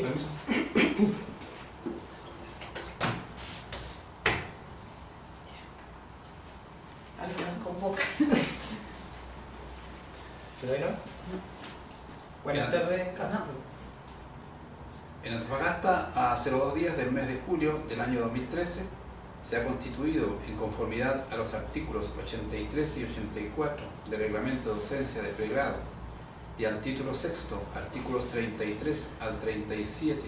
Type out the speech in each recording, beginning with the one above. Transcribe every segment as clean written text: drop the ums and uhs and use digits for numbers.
Permiso. Alguien convoca. ¿Te doy, no? Buenas Bien. tardes. En Antofagasta, a 02 días del mes de julio del año 2013, se ha constituido, en conformidad a los artículos 83 y 84 del Reglamento de Docencia de Pregrado y al título sexto, artículos 33 al 37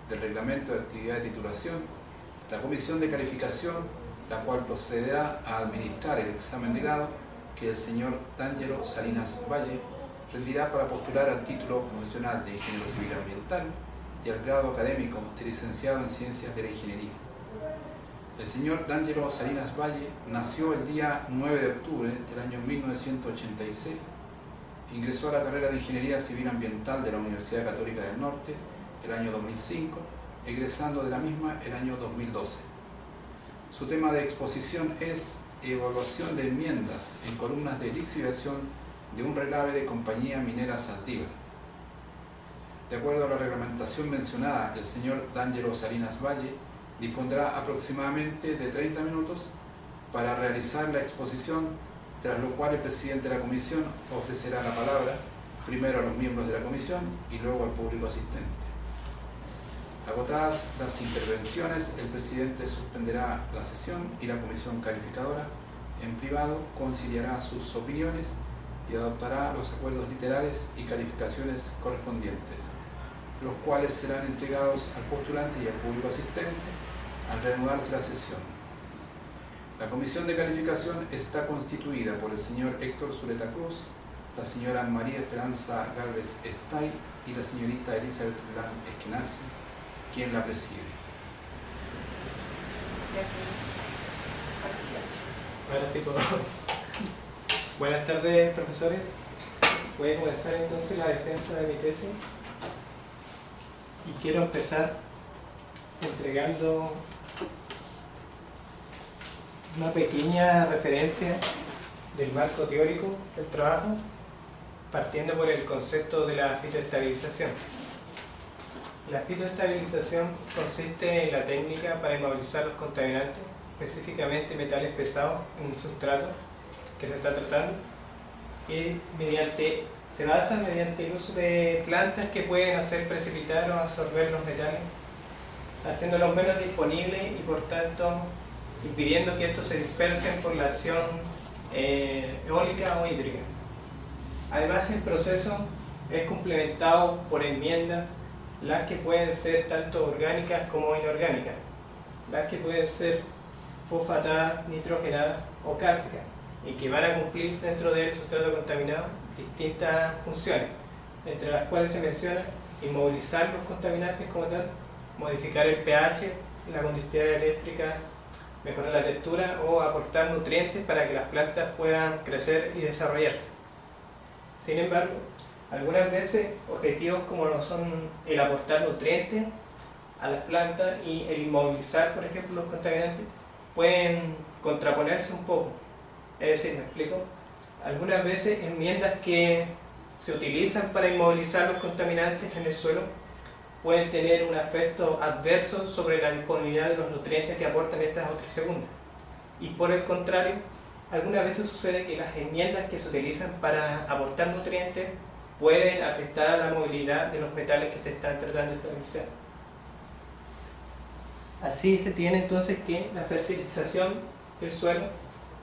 del Reglamento de Actividad de Titulación, la Comisión de Calificación, la cual procederá a administrar el examen de grado que el señor D'Angelo Salinas Valle rendirá para postular al título profesional de Ingeniero Civil Ambiental y al grado académico de licenciado en Ciencias de la Ingeniería. El señor D'Angelo Salinas Valle nació el día 9 de octubre del año 1986, ingresó a la carrera de Ingeniería Civil Ambiental de la Universidad Católica del Norte el año 2005, egresando de la misma el año 2012. Su tema de exposición es evaluación de enmiendas en columnas de lixiviación de un relave de Compañía Minera Saldívar. De acuerdo a la reglamentación mencionada, el señor D'Angelo Salinas Valle dispondrá aproximadamente de 30 minutos para realizar la exposición, tras lo cual el presidente de la comisión ofrecerá la palabra primero a los miembros de la comisión y luego al público asistente. Agotadas las intervenciones, el presidente suspenderá la sesión y la comisión calificadora, en privado, conciliará sus opiniones y adoptará los acuerdos literales y calificaciones correspondientes, los cuales serán entregados al postulante y al público asistente al reanudarse la sesión. La comisión de calificación está constituida por el señor Héctor Zuleta Cruz, la señora María Esperanza Gálvez Estay y la señorita Elizabeth Lan Eskenazi, quien la preside. Ahora sí podemos. Buenas tardes, profesores. Voy a comenzar entonces la defensa de mi tesis y quiero empezar entregando una pequeña referencia del marco teórico del trabajo, partiendo por el concepto de la fitoestabilización. La fitoestabilización consiste en la técnica para inmovilizar los contaminantes, específicamente metales pesados, en el sustrato que se está tratando, y se basa mediante el uso de plantas que pueden hacer precipitar o absorber los metales, haciéndolos menos disponibles y por tanto impidiendo que estos se dispersen por la acción eólica o hídrica. Además, el proceso es complementado por enmiendas, las que pueden ser tanto orgánicas como inorgánicas, las que pueden ser fosfatadas, nitrogenadas o cálcicas, y que van a cumplir dentro del sustrato contaminado distintas funciones, entre las cuales se menciona inmovilizar los contaminantes como tal, modificar el pH, la conductividad eléctrica, mejorar la textura o aportar nutrientes para que las plantas puedan crecer y desarrollarse. Sin embargo, algunas veces objetivos como lo son el aportar nutrientes a las plantas y el inmovilizar, por ejemplo, los contaminantes, pueden contraponerse un poco. Es decir, me explico, algunas veces enmiendas que se utilizan para inmovilizar los contaminantes en el suelo pueden tener un efecto adverso sobre la disponibilidad de los nutrientes que aportan estas otras segundas. Y por el contrario, algunas veces sucede que las enmiendas que se utilizan para aportar nutrientes pueden afectar a la movilidad de los metales que se están tratando de estabilizar. Así se tiene entonces que la fertilización del suelo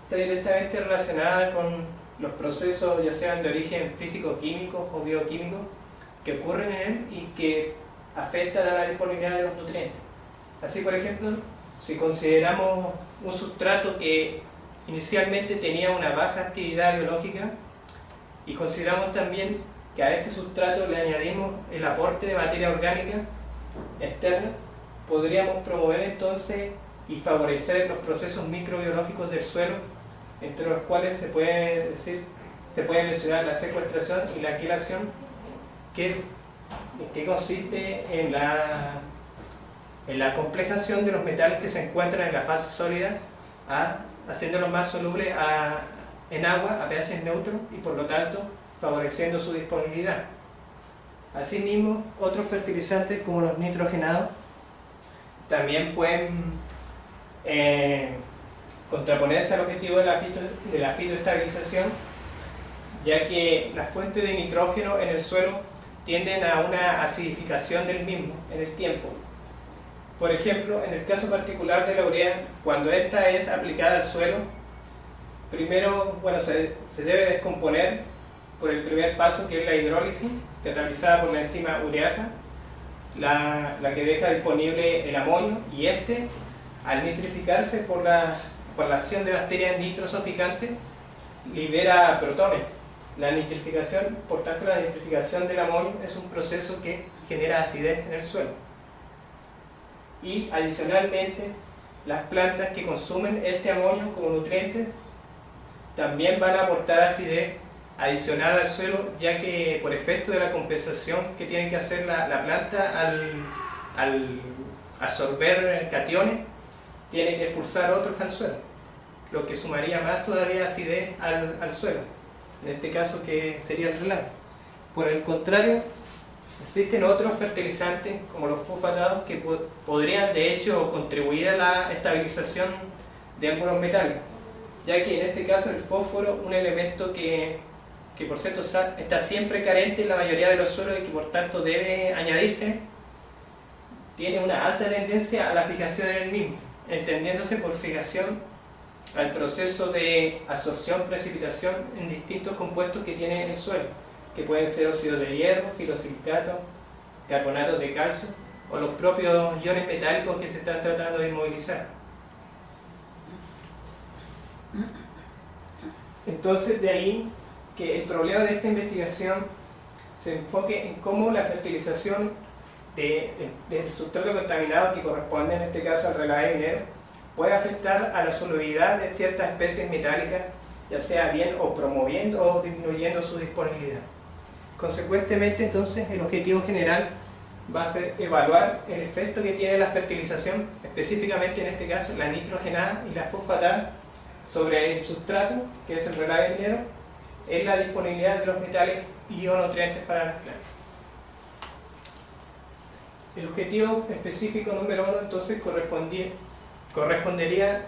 está directamente relacionada con los procesos, ya sean de origen físico-químico o bioquímico, que ocurren en él y que afectan a la disponibilidad de los nutrientes. Así, por ejemplo, si consideramos un sustrato que inicialmente tenía una baja actividad biológica y consideramos también que a este sustrato le añadimos el aporte de materia orgánica externa, podríamos promover entonces y favorecer los procesos microbiológicos del suelo, entre los cuales se puede mencionar la secuestración y la quilación, que consiste en la complejación de los metales que se encuentran en la fase sólida, haciéndolos más solubles en agua a pH neutro y por lo tanto favoreciendo su disponibilidad. Asimismo, otros fertilizantes como los nitrogenados también pueden contraponerse al objetivo de la fitoestabilización, ya que las fuentes de nitrógeno en el suelo tienden a una acidificación del mismo en el tiempo. Por ejemplo, en el caso particular de la urea, cuando esta es aplicada al suelo, primero se debe descomponer por el primer paso, que es la hidrólisis, catalizada por la enzima ureasa, la que deja disponible el amonio, y al nitrificarse por la acción de bacterias nitrosoficantes, libera protones. Por tanto, la nitrificación del amonio es un proceso que genera acidez en el suelo. Y adicionalmente, las plantas que consumen este amonio como nutriente también van a aportar acidez adicional al suelo, ya que por efecto de la compensación que tiene que hacer la planta al absorber cationes, tiene que expulsar otros al suelo, lo que sumaría más todavía acidez al suelo, en este caso que sería el relaje. Por el contrario, existen otros fertilizantes como los fosfatados que podrían de hecho contribuir a la estabilización de algunos metales, ya que en este caso el fósforo, un elemento que por cierto está siempre carente en la mayoría de los suelos y que por tanto debe añadirse, tiene una alta tendencia a la fijación en el mismo, entendiéndose por fijación al proceso de absorción-precipitación en distintos compuestos que tiene el suelo, que pueden ser óxidos de hierro, filosilicatos, carbonatos de calcio o los propios iones metálicos que se están tratando de inmovilizar. Entonces, de ahí que el problema de esta investigación se enfoque en cómo la fertilización del sustrato contaminado, que corresponde en este caso al relaje minero, puede afectar a la solubilidad de ciertas especies metálicas, ya sea bien o promoviendo o disminuyendo su disponibilidad. Consecuentemente, entonces, el objetivo general va a ser evaluar el efecto que tiene la fertilización, específicamente en este caso la nitrogenada y la fosfatada, sobre el sustrato, que es el relaje minero, en la disponibilidad de los metales y o nutrientes para las plantas. El objetivo específico número 1 entonces correspondería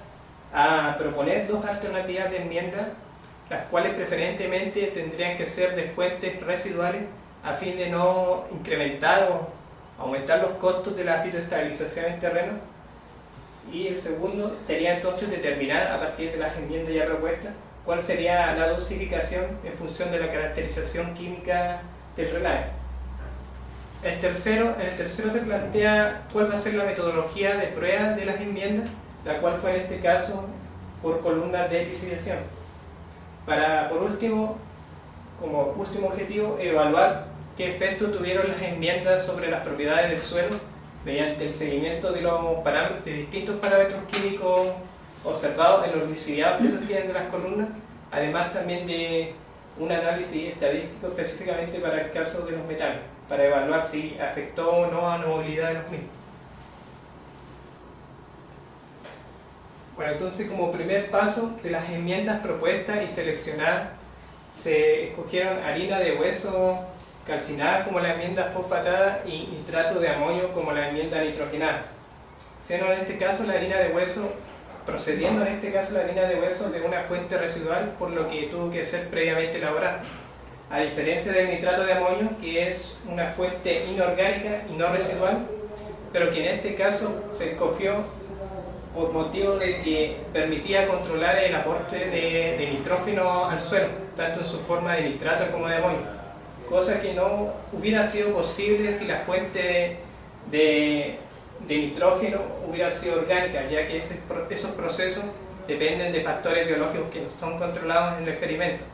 a proponer dos alternativas de enmienda, las cuales preferentemente tendrían que ser de fuentes residuales a fin de no incrementar o aumentar los costos de la fitoestabilización en terreno. Y el segundo sería entonces determinar, a partir de las enmiendas ya propuestas, cuál sería la dosificación en función de la caracterización química del relaje. En el tercero se plantea cuál va a ser la metodología de prueba de las enmiendas, la cual fue en este caso por columnas de licidación. Por último, como último objetivo, evaluar qué efecto tuvieron las enmiendas sobre las propiedades del suelo mediante el seguimiento de distintos parámetros químicos observados en los licidados que sostienen de las columnas, además también de un análisis estadístico específicamente para el caso de los metales, para evaluar si afectó o no a la movilidad de los mismos. Bueno, entonces como primer paso de las enmiendas propuestas y seleccionar, se escogieron harina de hueso calcinada como la enmienda fosfatada y nitrato de amonio como la enmienda nitrogenada. Siendo en este caso la harina de hueso, procediendo en este caso la harina de hueso de una fuente residual, por lo que tuvo que ser previamente elaborada. A diferencia del nitrato de amonio, que es una fuente inorgánica y no residual, pero que en este caso se escogió por motivo de que permitía controlar el aporte de nitrógeno al suelo, tanto en su forma de nitrato como de amonio, cosa que no hubiera sido posible si la fuente de nitrógeno hubiera sido orgánica, ya que esos procesos dependen de factores biológicos que no son controlados en el experimento.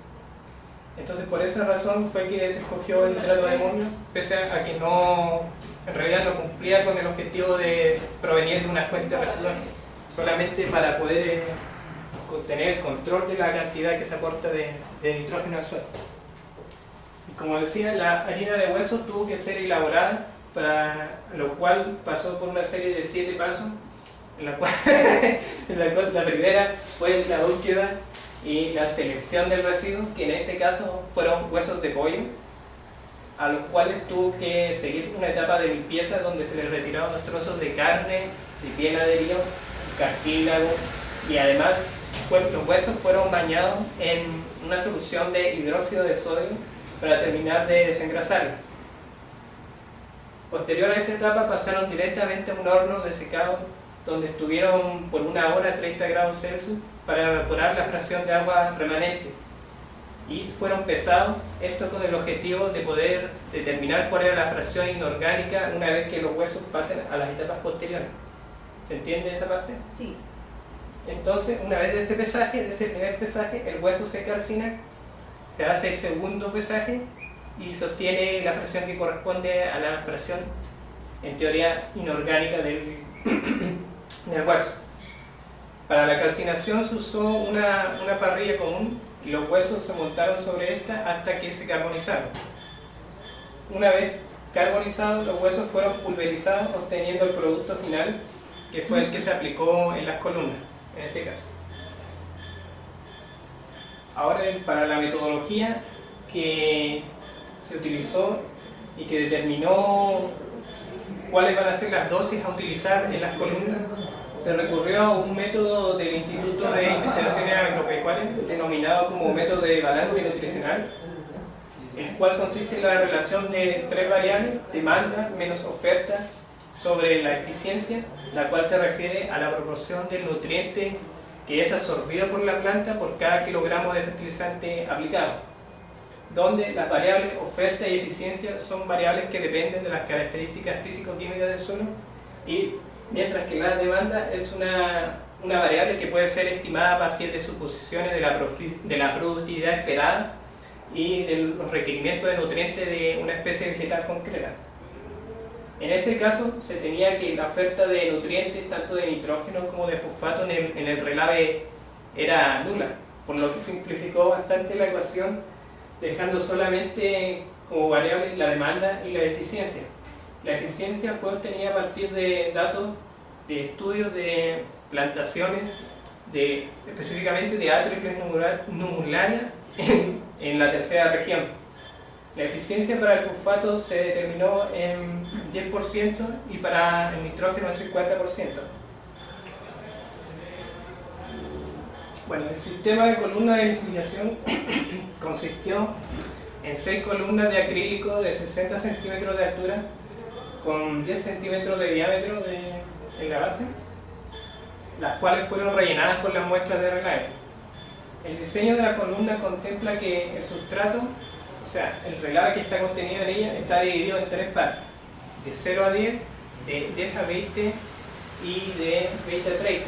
Entonces, por esa razón fue que se escogió el nitrato de amonio, pese a que en realidad no cumplía con el objetivo de provenir de una fuente residual, solamente para poder tener el control de la cantidad que se aporta de nitrógeno al suelo. Y como decía, la harina de hueso tuvo que ser elaborada, para lo cual pasó por una serie de 7 pasos, en la cual la primera fue la búsqueda y la selección del residuo, que en este caso fueron huesos de pollo. a los cuales tuvo que seguir una etapa de limpieza donde se les retiraron los trozos de carne, de piel adherido, cartílago, y además los huesos fueron bañados en una solución de hidróxido de sodio para terminar de desengrasarlos. Posterior a esa etapa pasaron directamente a un horno de secado donde estuvieron por 1 hora a 30 grados Celsius para evaporar la fracción de agua remanente, y fueron pesados, esto con el objetivo de poder determinar cuál era la fracción inorgánica una vez que los huesos pasen a las etapas posteriores. ¿Se entiende esa parte? Sí. Entonces, una vez de ese pesaje, de ese primer pesaje, el hueso se calcina, se hace el segundo pesaje y se obtiene la fracción que corresponde a la fracción, en teoría, inorgánica del hueso. Para la calcinación se usó una parrilla común y los huesos se montaron sobre esta hasta que se carbonizaron. Una vez carbonizados, los huesos fueron pulverizados, obteniendo el producto final, que fue el que se aplicó en las columnas, en este caso. Ahora, para la metodología que se utilizó y que determinó cuáles van a ser las dosis a utilizar en las columnas, se recurrió a un método del Instituto de Investigaciones Agropecuarias denominado como método de balance nutricional, el cual consiste en la relación de 3 variables: demanda menos oferta sobre la eficiencia, la cual se refiere a la proporción del nutriente que es absorbido por la planta por cada kilogramo de fertilizante aplicado, donde las variables oferta y eficiencia son variables que dependen de las características físico-químicas del suelo, y mientras que la demanda es una variable que puede ser estimada a partir de suposiciones de la productividad esperada y de los requerimientos de nutrientes de una especie vegetal concreta. En este caso, se tenía que la oferta de nutrientes, tanto de nitrógeno como de fosfato, en el relave era nula, por lo que simplificó bastante la ecuación, dejando solamente como variable la demanda y la eficiencia. La eficiencia fue obtenida a partir de datos de estudios de plantaciones, específicamente de A. numularia en la tercera región. La eficiencia para el fosfato se determinó en 10% y para el nitrógeno en 50%. Bueno, el sistema de columnas de lisificación consistió en 6 columnas de acrílico de 60 centímetros de altura con 10 centímetros de diámetro en la base, las cuales fueron rellenadas con las muestras de relave. El diseño de la columna contempla que el sustrato, o sea, el relave que está contenido en ella, está dividido en 3 partes: de 0 a 10, de 10 a 20 y de 20 a 30,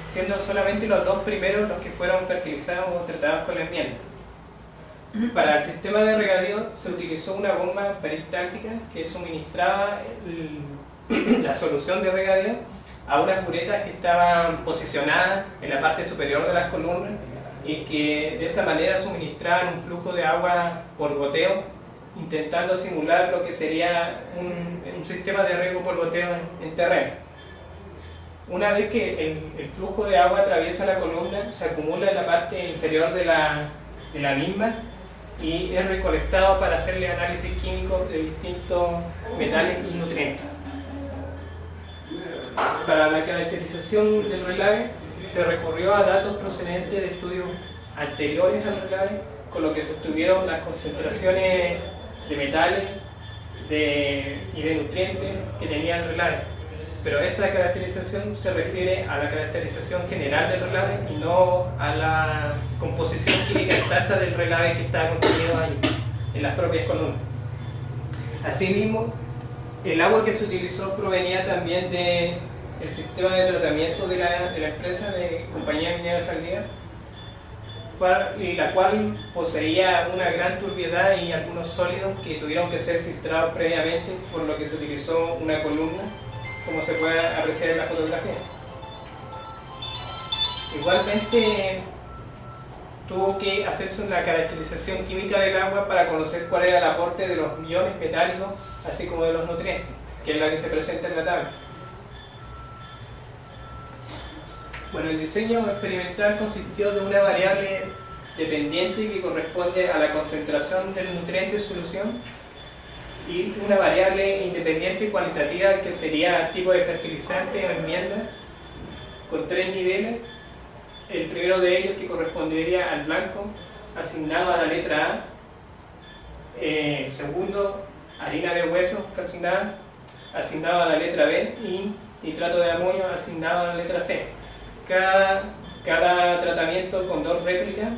siendo solamente los 2 primeros los que fueron fertilizados o tratados con la enmienda. Para el sistema de regadío se utilizó una bomba peristáltica que suministraba la solución de regadío a unas buretas que estaban posicionadas en la parte superior de las columnas y que de esta manera suministraban un flujo de agua por goteo, intentando simular lo que sería un sistema de riego por goteo en terreno. Una vez que el flujo de agua atraviesa la columna, se acumula en la parte inferior de la misma y es recolectado para hacerle análisis químico de distintos metales y nutrientes. Para la caracterización del relave se recurrió a datos procedentes de estudios anteriores al relave, con lo que se obtuvieron las concentraciones de metales y de nutrientes que tenía el relave. Pero esta caracterización se refiere a la caracterización general del relave y no a la composición química exacta del relave que está contenido ahí, en las propias columnas. Asimismo, el agua que se utilizó provenía también del sistema de tratamiento de la empresa de Compañía Minera Saldívar, la cual poseía una gran turbiedad y algunos sólidos que tuvieron que ser filtrados previamente, por lo que se utilizó una columna, como se puede apreciar en la fotografía. Igualmente tuvo que hacerse una caracterización química del agua para conocer cuál era el aporte de los iones metálicos, así como de los nutrientes, que es la que se presenta en la tabla. Bueno, el diseño experimental consistió de una variable dependiente que corresponde a la concentración del nutriente en solución, y una variable independiente cualitativa que sería tipo de fertilizante o enmienda con 3 niveles. El primero de ellos, que correspondería al blanco, asignado a la letra A. El segundo, harina de hueso calcinada, asignado a la letra B, y nitrato de amonio, asignado a la letra C. Cada tratamiento con 2 réplicas,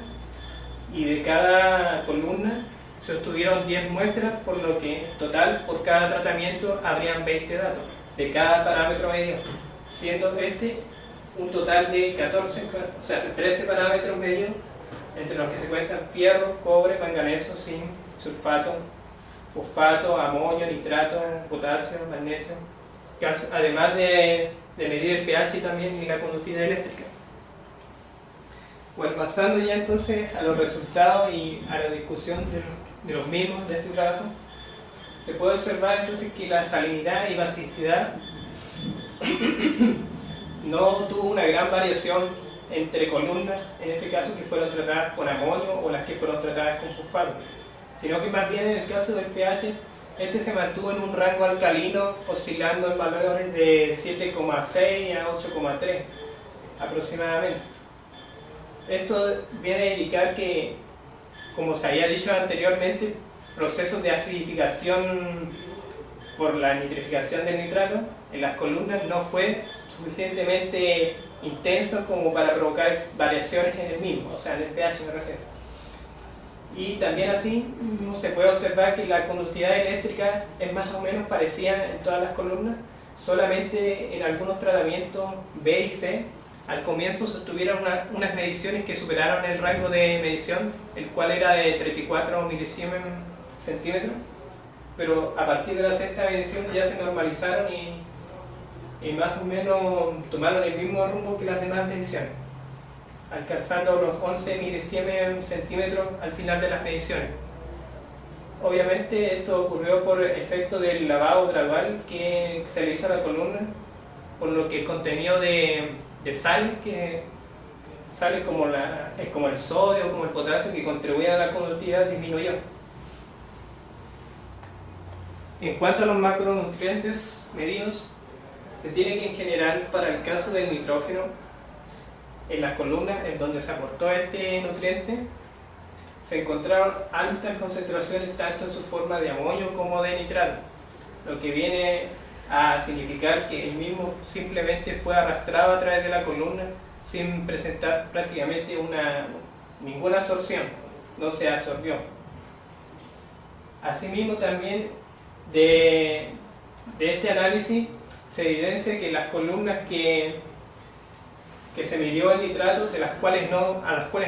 y de cada columna se obtuvieron 10 muestras, por lo que en total por cada tratamiento habrían 20 datos de cada parámetro medido, siendo este un total de 13 parámetros medios, entre los que se cuentan fierro, cobre, manganeso, zinc, sulfato, fosfato, amonio, nitrato, potasio, magnesio, calcio, además de medir el pH también y la conductividad eléctrica. Bueno, pasando ya entonces a los resultados y a la discusión de los mismos de este trabajo, se puede observar entonces que la salinidad y basicidad no tuvo una gran variación entre columnas, en este caso que fueron tratadas con amonio o las que fueron tratadas con fosfato, sino que más bien en el caso del pH, este se mantuvo en un rango alcalino oscilando en valores de 7,6 a 8,3 aproximadamente. Esto viene a indicar que, como se había dicho anteriormente, procesos de acidificación por la nitrificación del nitrato en las columnas no fue suficientemente intenso como para provocar variaciones en el mismo, o sea, en el pH me refiero. Y también así se puede observar que la conductividad eléctrica es más o menos parecida en todas las columnas, solamente en algunos tratamientos B y C al comienzo se obtuvieron unas mediciones que superaron el rango de medición, el cual era de 34 milisiemens centímetros, pero a partir de la sexta medición ya se normalizaron y más o menos tomaron el mismo rumbo que las demás mediciones, alcanzando los 11 milisiemens centímetros al final de las mediciones. Obviamente esto ocurrió por efecto del lavado gradual que se le hizo a la columna, por lo que el contenido de sales, como el sodio, como el potasio, que contribuyen a la conductividad, disminuyó. En cuanto a los macronutrientes medidos, se tiene que en general, para el caso del nitrógeno, en las columnas en donde se aportó este nutriente, se encontraron altas concentraciones tanto en su forma de amonio como de nitrato, lo que viene a significar que el mismo simplemente fue arrastrado a través de la columna sin presentar prácticamente ninguna absorción, no se absorbió. Asimismo también de este análisis se evidencia que las columnas que se midió el nitrato, a las cuales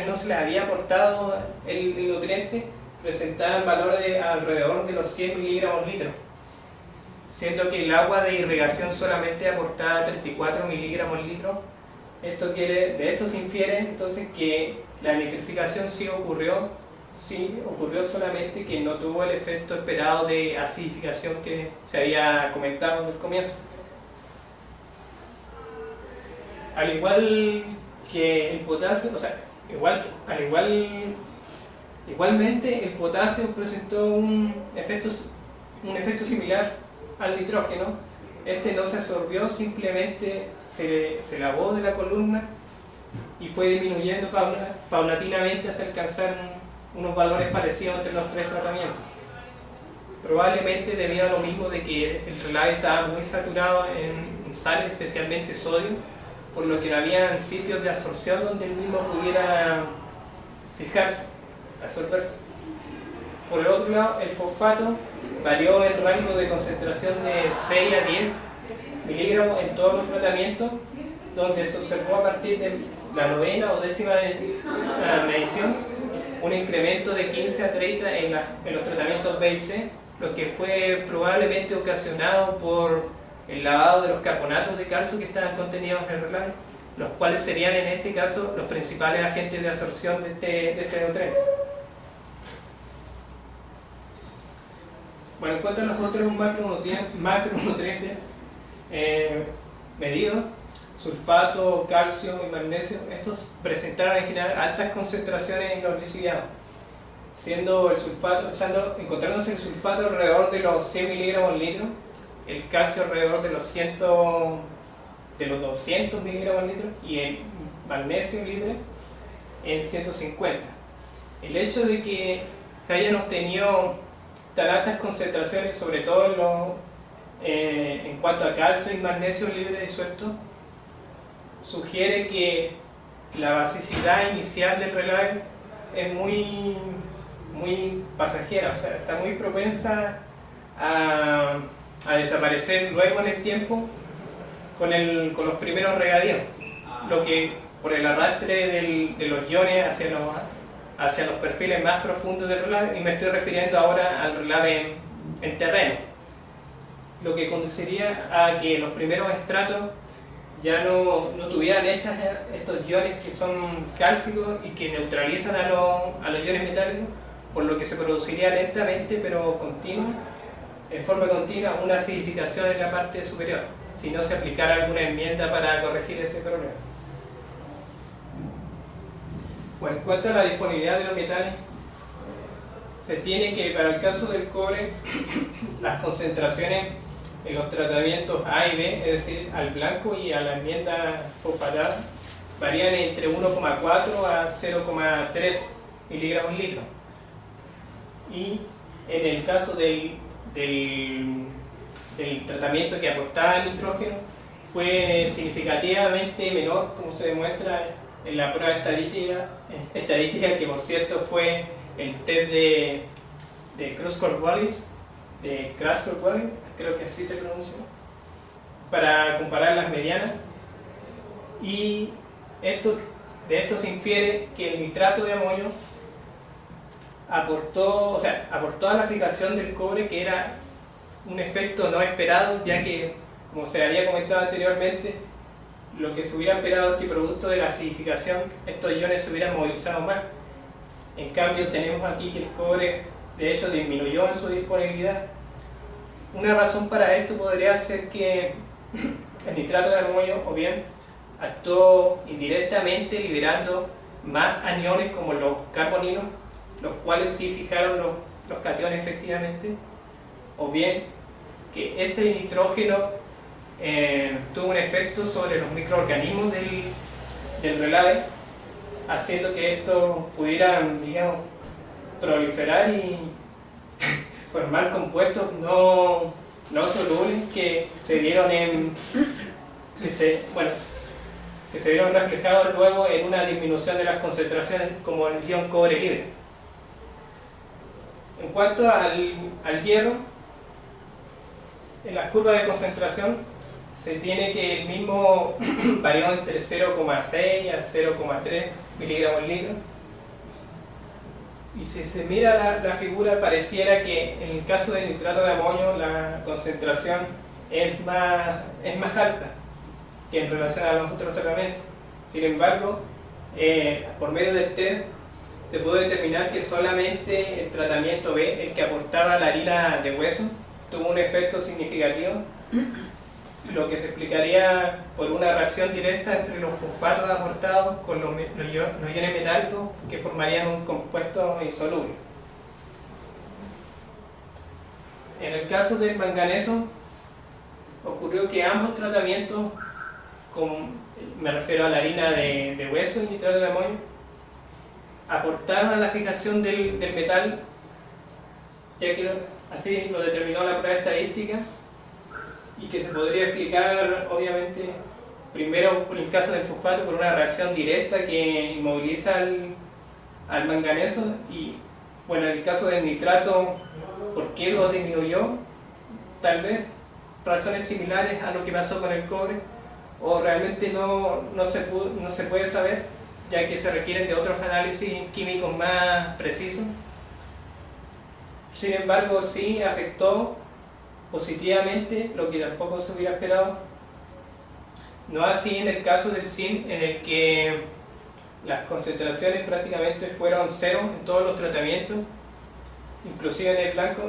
no se les había aportado el nutriente, presentaban valores de alrededor de los 100 miligramos litro, siendo que el agua de irrigación solamente aportaba 34 miligramos litro. De esto se infiere entonces que la nitrificación sí ocurrió, solamente que no tuvo el efecto esperado de acidificación que se había comentado en el comienzo. Al igual que el potasio, igualmente el potasio presentó un efecto similar al nitrógeno. Este no se absorbió, simplemente se lavó de la columna y fue disminuyendo paulatinamente hasta alcanzar unos valores parecidos entre los 3 tratamientos. Probablemente debido a lo mismo de que el relave estaba muy saturado en sales, especialmente sodio, por lo que no había sitios de absorción donde el mismo pudiera fijarse, absorberse. Por el otro lado, el fosfato varió en rango de concentración de 6 a 10 miligramos en todos los tratamientos, donde se observó a partir de la 9ª o 10ª medición un incremento de 15 a 30 en los tratamientos B y C, lo que fue probablemente ocasionado por el lavado de los carbonatos de calcio que estaban contenidos en el relave, los cuales serían en este caso los principales agentes de absorción de este nutriente. Bueno, en cuanto a los otros macronutrientes medidos, sulfato, calcio y magnesio, estos presentaron en general altas concentraciones en los lixiviados, siendo el sulfato, encontrándose el sulfato alrededor de los 100 miligramos al litro, el calcio alrededor de los 200 miligramos al litro y el magnesio libre en 150. El hecho de que se hayan obtenido tan altas concentraciones, sobre todo en cuanto a calcio y magnesio libre disuelto, sugiere que la basicidad inicial del relave es muy pasajera, o sea, está muy propensa a desaparecer luego en el tiempo con los primeros regadíos, lo que por el arrastre de los iones hacia los perfiles más profundos del relave, y me estoy refiriendo ahora al relave en terreno, lo que conduciría a que los primeros estratos ya no tuvieran estos iones que son cálcicos y que neutralizan a los iones metálicos, por lo que se produciría lentamente pero en forma continua una acidificación en la parte superior, si no se aplicara alguna enmienda para corregir ese problema. Bueno, en cuanto a la disponibilidad de los metales, se tiene que para el caso del cobre las concentraciones en los tratamientos A y B, es decir, al blanco y a la enmienda fosfatada, varían entre 1,4 a 0,3 miligramos litro. Y en el caso del tratamiento que aportaba nitrógeno, fue significativamente menor, como se demuestra en la prueba estadística, que por cierto fue el test de Kruskal-Wallis, creo que así se pronuncia, para comparar las medianas, y de esto se infiere que el nitrato de amonio aportó a la fijación del cobre, que era un efecto no esperado, ya que, como se había comentado anteriormente, lo que se hubiera esperado es que producto de la acidificación estos iones se hubieran movilizado más. En cambio tenemos aquí que el cobre de hecho disminuyó en su disponibilidad. Una razón para esto podría ser que el nitrato de amonio o bien actuó indirectamente liberando más aniones como los carbonilos, los cuales sí fijaron los cationes efectivamente, o bien que este nitrógeno tuvo un efecto sobre los microorganismos del relave, haciendo que estos pudieran, digamos, proliferar y formar compuestos no solubles que se vieron reflejados luego en una disminución de las concentraciones como el ion cobre libre. En cuanto al hierro, en las curvas de concentración se tiene que el mismo varió entre 0,6 a 0,3 miligramos al litro. Y si se mira la figura, pareciera que en el caso del nitrato de amonio la concentración es más alta que en relación a los otros tratamientos. Sin embargo, por medio del test se pudo determinar que solamente el tratamiento B, el que aportaba la harina de hueso, tuvo un efecto significativo, lo que se explicaría por una reacción directa entre los fosfatos aportados con los iones metálicos que formarían un compuesto insoluble. En el caso del manganeso, ocurrió que ambos tratamientos, me refiero a la harina de hueso y nitrato de amonio, aportaron a la fijación del metal, ya que así lo determinó la prueba estadística, y que se podría explicar, obviamente, primero por el caso del fosfato, por una reacción directa que inmoviliza al manganeso, y bueno, en el caso del nitrato, ¿por qué lo disminuyó? Tal vez razones similares a lo que pasó con el cobre, o realmente no se puede saber, ya que se requieren de otros análisis químicos más precisos. Sin embargo, sí afectó positivamente, lo que tampoco se hubiera esperado. No así en el caso del zinc, en el que las concentraciones prácticamente fueron cero en todos los tratamientos, inclusive en el blanco,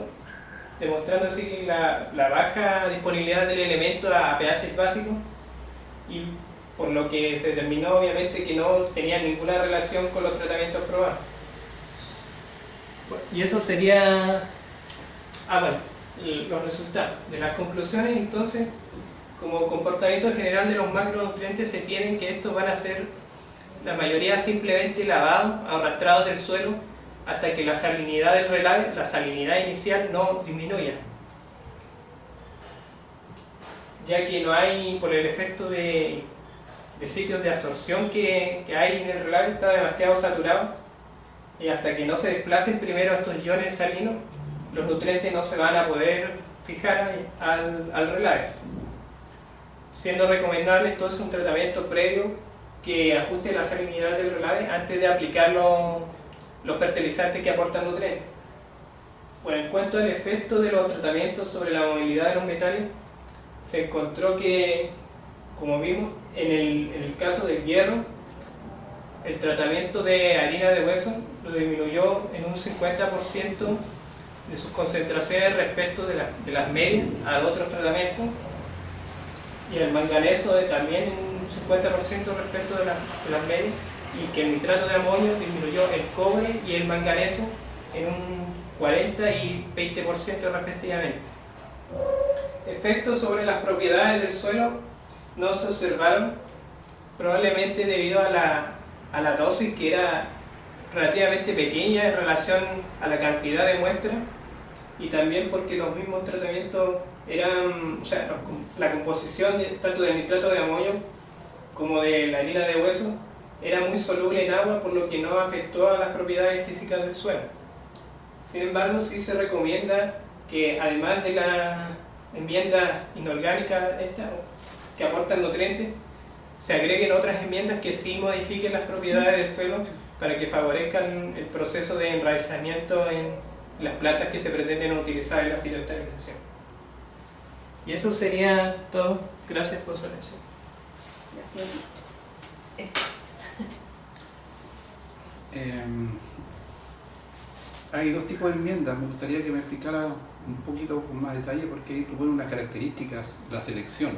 demostrando así la baja disponibilidad del elemento a pH básico, y por lo que se determinó obviamente que no tenía ninguna relación con los tratamientos probados. Y eso sería, bueno, los resultados. De las conclusiones, entonces, como comportamiento general de los macronutrientes, se tienen que estos van a ser, la mayoría simplemente lavados, arrastrados del suelo, hasta que la salinidad del relave, la salinidad inicial, no disminuya. Ya que no hay, por el efecto de sitios de absorción que hay en el relave, está demasiado saturado, y hasta que no se desplacen primero estos iones salinos, los nutrientes no se van a poder fijar al relave. Siendo recomendable entonces un tratamiento previo que ajuste la salinidad del relave antes de aplicar los fertilizantes que aportan nutrientes. Bueno, en cuanto al efecto de los tratamientos sobre la movilidad de los metales, se encontró que, como vimos, en el caso del hierro, el tratamiento de harina de hueso lo disminuyó en un 50% de sus concentraciones respecto de las medias a otros tratamientos, y el manganeso también en un 50% respecto de las medias, y que el nitrato de amonio disminuyó el cobre y el manganeso en un 40 y 20% respectivamente. Efectos sobre las propiedades del suelo no se observaron, probablemente debido a la dosis, que era relativamente pequeña en relación a la cantidad de muestra, y también porque los mismos tratamientos eran, o sea, la composición tanto del nitrato de amonio como de la harina de hueso era muy soluble en agua, por lo que no afectó a las propiedades físicas del suelo. Sin embargo, sí se recomienda que, además de la enmienda inorgánica que aportan nutrientes, se agreguen otras enmiendas que sí modifiquen las propiedades del suelo para que favorezcan el proceso de enraizamiento en las plantas que se pretenden utilizar en la fitoestabilización. Y eso sería todo. Gracias por su atención. Gracias. Hay dos tipos de enmiendas. Me gustaría que me explicara un poquito con más detalle, porque ahí ponen unas características, la selección.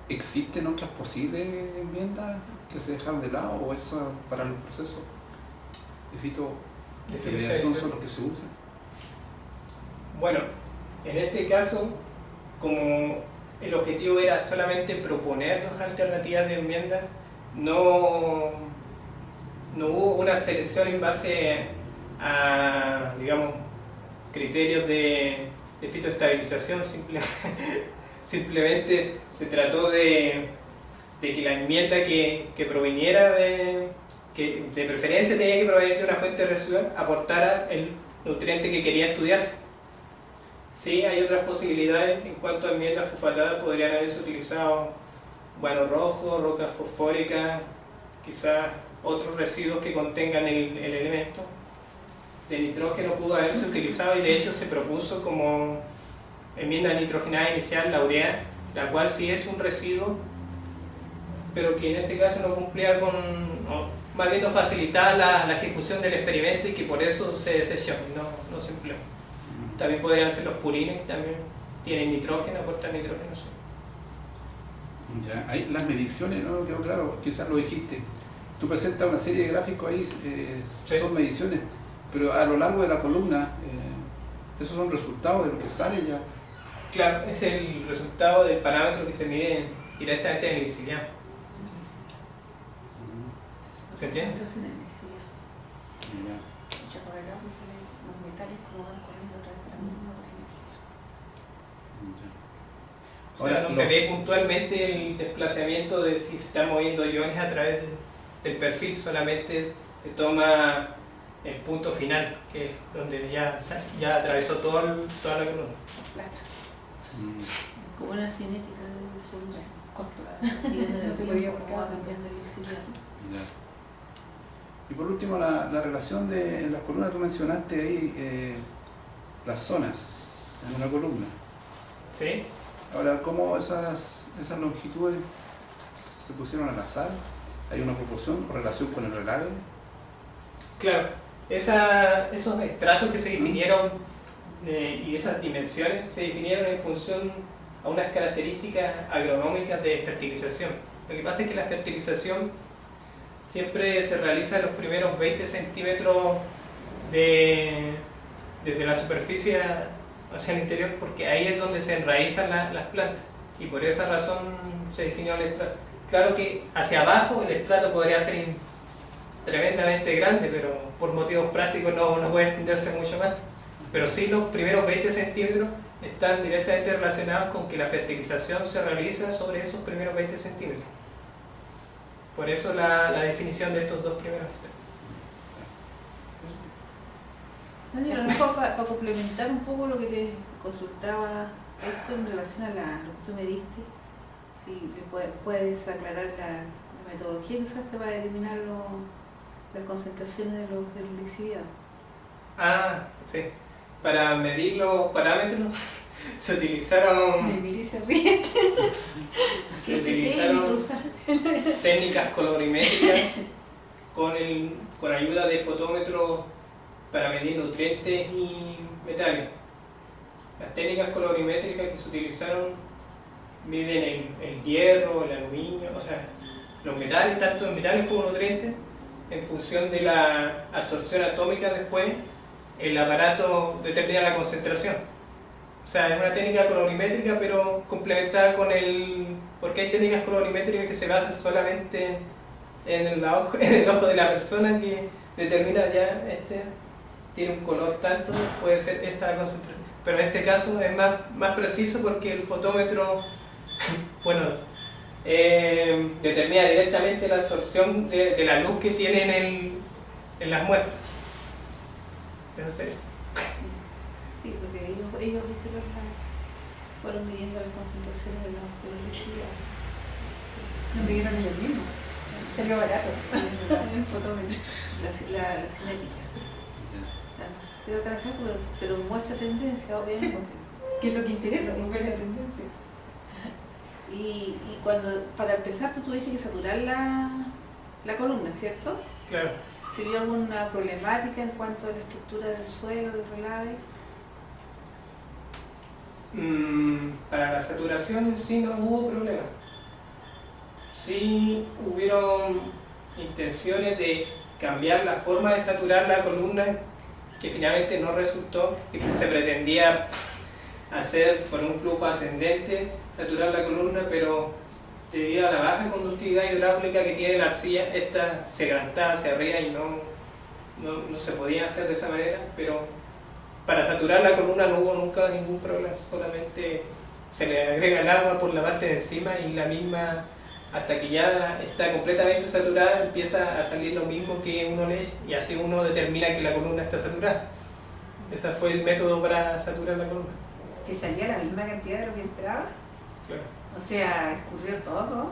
¿Existen otras posibles enmiendas que se dejaron de lado, o eso para el proceso de fitoestabilización son los que se usan? Bueno, en este caso, como el objetivo era solamente proponer dos alternativas de enmienda, no hubo una selección en base a, digamos, criterios de fitoestabilización. Simplemente se trató de que la enmienda que proviniera que de preferencia tenía que provenir de una fuente residual, aportara el nutriente que quería estudiarse. Sí, hay otras posibilidades. En cuanto a enmiendas fosfatadas, podrían haberse utilizado guano rojo, rocas fosfóricas, quizás otros residuos que contengan el elemento. De nitrógeno pudo haberse utilizado, y de hecho se propuso como enmienda nitrogenada inicial la urea, la cual sí es un residuo, pero que en este caso no cumplía más bien no facilitaba la ejecución del experimento, y que por eso se desechó, no se empleó. También podrían ser los purines, que también tienen nitrógeno, aportan nitrógeno. Sí. Ya, ahí las mediciones, no quedó claro, quizás lo dijiste. Tú presentas una serie de gráficos ahí, sí. Son mediciones, pero a lo largo de la columna, esos son resultados de lo que sale ya. Claro, es el resultado del parámetro que se mide directamente en el lixiviano. ¿Se entiende? O sea, no se ve puntualmente el desplazamiento de si se están moviendo iones a través del perfil, solamente se toma el punto final, que es donde ya atravesó toda la columna. Como una cinética de solución. No se podía porque va cambiando el lixiviano. Y por último, la relación en las columnas. Tú mencionaste ahí las zonas en una columna. ¿Sí? Ahora, ¿cómo esas longitudes se pusieron al azar? ¿Hay una proporción o relación con el relave? Claro, esos estratos que se definieron y esas dimensiones se definieron en función a unas características agronómicas de fertilización. Lo que pasa es que la fertilización siempre se realiza en los primeros 20 centímetros desde la superficie hacia el interior, porque ahí es donde se enraizan las plantas, y por esa razón se definió el estrato. Claro que hacia abajo el estrato podría ser tremendamente grande, pero por motivos prácticos no puede extenderse mucho más. Pero sí, los primeros 20 centímetros están directamente relacionados con que la fertilización se realiza sobre esos primeros 20 centímetros. Por eso la definición de estos dos primeros. A lo mejor para complementar un poco lo que te consultaba Héctor en relación a lo que tú me diste, si le puedes aclarar la metodología que usaste para determinar las concentraciones de los lixiviados. Ah, sí. Para medir los parámetros se utilizaron... Me miré y se ríe. Se utilizaron técnicas colorimétricas con ayuda de fotómetros para medir nutrientes y metales. Las técnicas colorimétricas que se utilizaron miden el hierro, el aluminio, o sea, los metales, tanto metales como nutrientes, en función de la absorción atómica después, el aparato determina la concentración. O sea, es una técnica colorimétrica, pero complementada con porque hay técnicas colorimétricas que se basan solamente en el ojo de la persona, que determina ya tiene un color tanto, puede ser esta la concentración. Pero en este caso es más preciso porque el fotómetro, bueno, determina directamente la absorción de la luz que tienen en las muestras. Eso sería. Sí, porque ellos fueron midiendo las concentraciones de los lixiviados. Lo midieron ellos mismos. Salió barato. El fotómetro. La cinética. No sé si otra vez, pero muestra tendencia, obviamente. Sí, que es lo que interesa, Lo que ver la interesa. tendencia. Y para empezar, tú tuviste que saturar la columna, ¿cierto? Claro. ¿Se vio alguna problemática en cuanto a la estructura del suelo, del relave? Para la saturación en sí no hubo problema. Sí hubieron intenciones de cambiar la forma de saturar la columna, que finalmente no resultó, y se pretendía hacer por un flujo ascendente saturar la columna, pero debido a la baja conductividad hidráulica que tiene la arcilla, esta se levantaba hacia arriba y no se podía hacer de esa manera. Pero para saturar la columna no hubo nunca ningún problema, solamente se le agrega el agua por la parte de encima y la misma, hasta que ya está completamente saturada, empieza a salir lo mismo que uno le echa, y así uno determina que la columna está saturada. Ese fue el método para saturar la columna. ¿Que salía la misma cantidad de lo que esperaba? Claro. O sea, escurrió todo,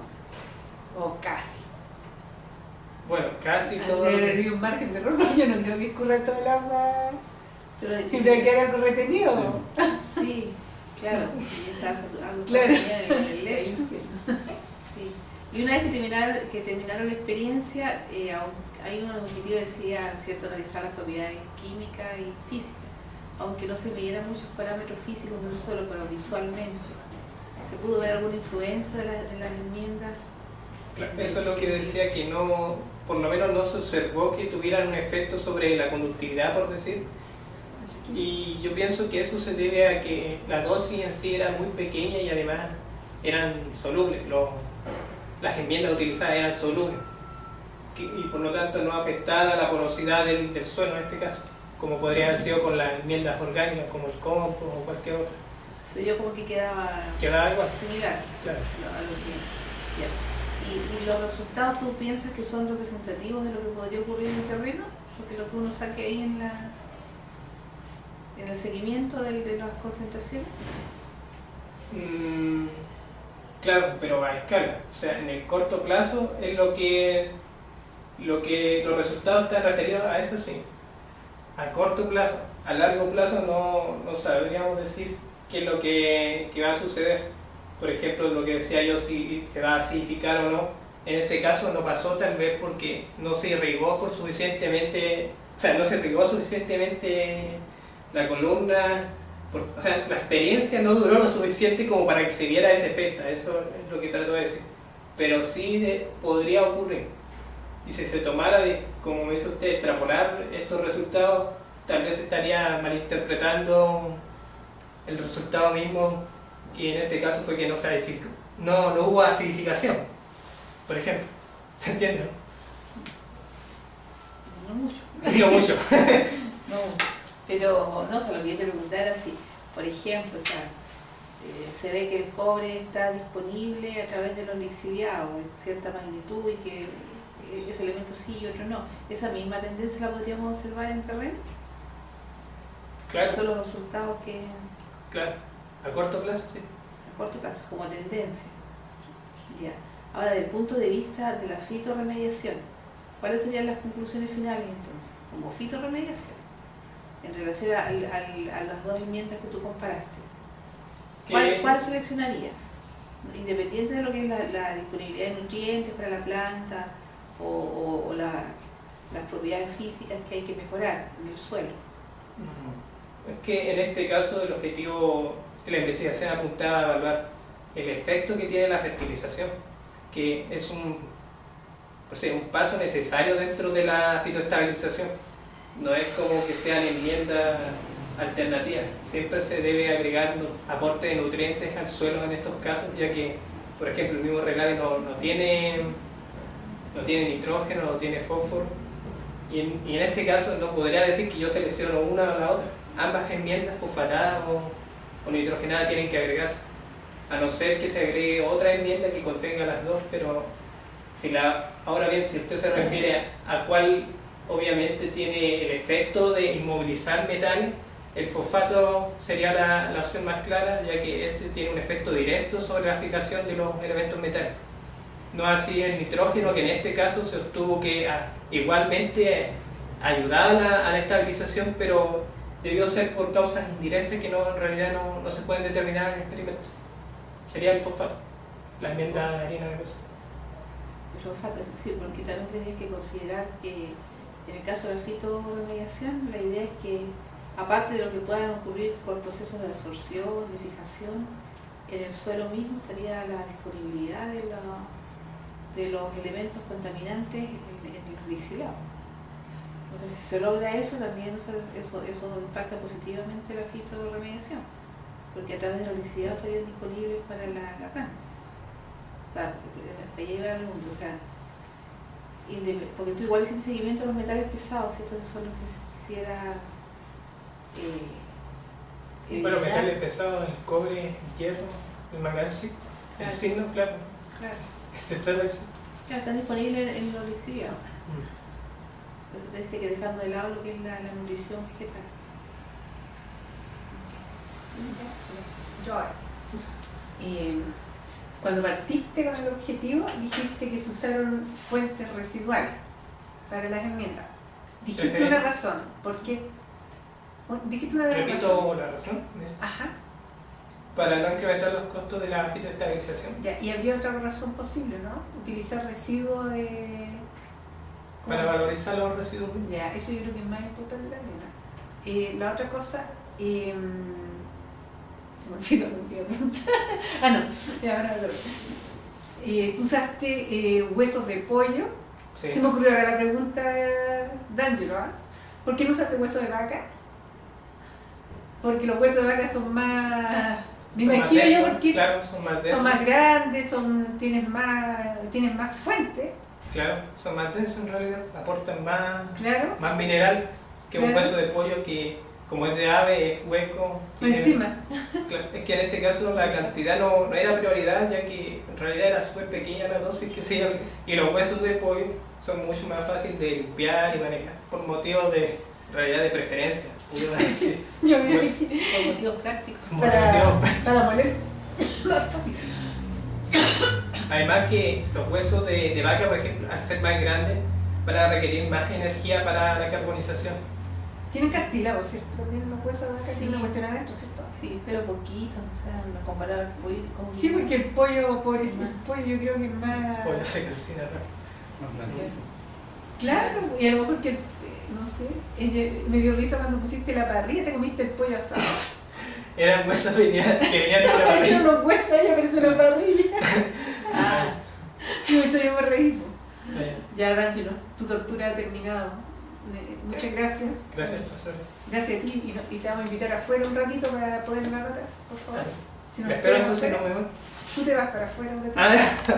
o casi. Bueno, casi todo. Le di un margen de error, porque yo no creo que escurra todo el agua. Pero, Siempre hay que haber algo retenido. Sí, claro. Y estaba saturando Claro. el lecho. Sí. Y una vez que terminaron la experiencia, hay un objetivo que decía, ¿cierto?, analizar las propiedades químicas y físicas, aunque no se midieran muchos parámetros físicos del suelo, pero visualmente. ¿Se pudo ver alguna influencia de las enmiendas? Claro, eso es lo que decía, que no, por lo menos no se observó que tuvieran un efecto sobre la conductividad, por decir. Y yo pienso que eso se debe a que la dosis en sí era muy pequeña y además eran solubles. Las enmiendas utilizadas eran solubles y por lo tanto no afectaba la porosidad del suelo en este caso, como podría haber sido con las enmiendas orgánicas como el compost o cualquier otra. Se dio como que quedaba Algo así. similar Claro. a lo que... Ya. ¿Y los resultados tú piensas que son representativos de lo que podría ocurrir en el terreno? Porque lo que uno saque ahí en el seguimiento de las concentraciones. Claro, pero a escala. O sea, en el corto plazo es lo que los resultados están referidos a eso, sí. A corto plazo. A largo plazo no sabríamos decir qué es lo que va a suceder. Por ejemplo, lo que decía yo, si se va a acidificar o no. En este caso no pasó, tal vez porque no se irrigó suficientemente la columna. O sea, la experiencia no duró lo suficiente como para que se viera ese efecto. Eso es lo que trato de decir. Pero sí podría ocurrir. Y si se tomara, como me dice usted, extrapolar estos resultados tal vez estaría malinterpretando el resultado mismo, que en este caso fue que no hubo acidificación, por ejemplo. ¿Se entiende? No mucho. Digo mucho. No, pero no, o sea, lo que yo te preguntaba era si, por ejemplo, o sea, se ve que el cobre está disponible a través de los lixiviados en cierta magnitud y que ese elemento sí y otro no. ¿Esa misma tendencia la podríamos observar en terreno? Claro. Son los resultados que Claro, a corto plazo, sí. a corto plazo, como tendencia. Ya. Ahora, desde el punto de vista de la fitorremediación, ¿cuáles serían las conclusiones finales entonces? Como fitorremediación, en relación a las dos enmiendas que tú comparaste. ¿Cuál seleccionarías? Independiente de lo que es la disponibilidad de nutrientes para la planta o las propiedades físicas que hay que mejorar en el suelo. Es que en este caso el objetivo de la investigación apuntaba a evaluar el efecto que tiene la fertilización, que es un paso necesario dentro de la fitoestabilización. No es como que sean enmiendas alternativas. Siempre se debe agregar aporte de nutrientes al suelo en estos casos, ya que, por ejemplo, el mismo reglaje no tiene nitrógeno, no tiene fósforo. Y en este caso no podría decir que yo selecciono una o la otra. Ambas enmiendas, fosfatadas o nitrogenadas, tienen que agregarse. A no ser que se agregue otra enmienda que contenga las dos, pero ahora bien, si usted se refiere a cuál obviamente tiene el efecto de inmovilizar metales, el fosfato sería la opción más clara, ya que este tiene un efecto directo sobre la fijación de los elementos metálicos. No así el nitrógeno, que en este caso se obtuvo que igualmente ayudaba a la estabilización, pero debió ser por causas indirectas que en realidad no se pueden determinar en el experimento. Sería el fosfato, la enmienda de harina de grasa. El fosfato, sí, porque también tenía que considerar que en el caso de la fitorremediación, la idea es que, aparte de lo que puedan ocurrir por procesos de absorción, de fijación, en el suelo mismo estaría la disponibilidad de los elementos contaminantes en los lixiviados. Entonces, si se logra eso, también eso impacta positivamente la fitorremediación, porque a través de los lixiviados estarían disponibles para la planta. O sea, para llevar al mundo, o sea, porque tú igual hiciste seguimiento de los metales pesados, ¿cierto? Que son los que se quisiera Bueno, metales pesados, el cobre, el hierro, el manganeso, el signo, claro. Se trata de eso. Ya están disponibles en los lixiviados. Entonces dice que dejando de lado lo que es la nutrición vegetal. Yo ahora. Cuando partiste con el objetivo, dijiste que se usaron fuentes residuales para las enmiendas. Dijiste una razón. ¿Por qué? Dijiste una razón. Repito la razón. Ajá. Para no incrementar los costos de la fitoestabilización. Ya, y había otra razón posible, ¿no? Utilizar residuos de... Para valorizar los residuos. Ya, eso yo creo que es más importante también, ¿no? La otra cosa... se me olvidó lo que iba a preguntar. No, ya ahora tú usaste huesos de pollo. Sí. Se me ocurrió ahora la pregunta de Ángelo, ¿ah? ¿Por qué no usaste huesos de vaca? Porque los huesos de vaca son más... Me imagino yo porque claro, son más densos. Son más grandes, tienen más fuentes. Claro, son más densos en realidad, aportan más mineral que un Claro. hueso de pollo que, como es de ave, es hueco. Encima. Claro, es que en este caso la cantidad no era prioridad, ya que en realidad era súper pequeña la dosis que se llama, y los huesos de pollo son mucho más fáciles de limpiar y manejar, por motivos de, en realidad, de preferencia, pudiera decir. Yo me dije, Por motivos prácticos. para moler. Además que los huesos de vaca, por ejemplo, al ser más grandes, van a requerir más energía para la carbonización. Tienen cartílago, ¿cierto? También los huesos de vaca Sí. tienen una cuestión adentro, ¿cierto? Sí, pero poquito, o sea, no comparado al pollo. Sí, porque el pollo, pobrecito, el pollo yo creo que es más... Pollo se calcina rápido. Más blandito. Claro, y a lo mejor que, no sé, me dio risa cuando pusiste la parrilla, te comiste el pollo asado. Eran huesos que venían de la Aparecieron parrilla. los huesos ahí, apareció la parrilla. Sí, eso yo me reí. Ya, D'Angelo, tu tortura ha terminado. Muchas gracias. Gracias, profesor. Gracias a ti y te vamos a invitar afuera un ratito para poder anotar, por favor. Si no Me espero esperas entonces, afuera, no me voy. Tú te vas para afuera un ratito.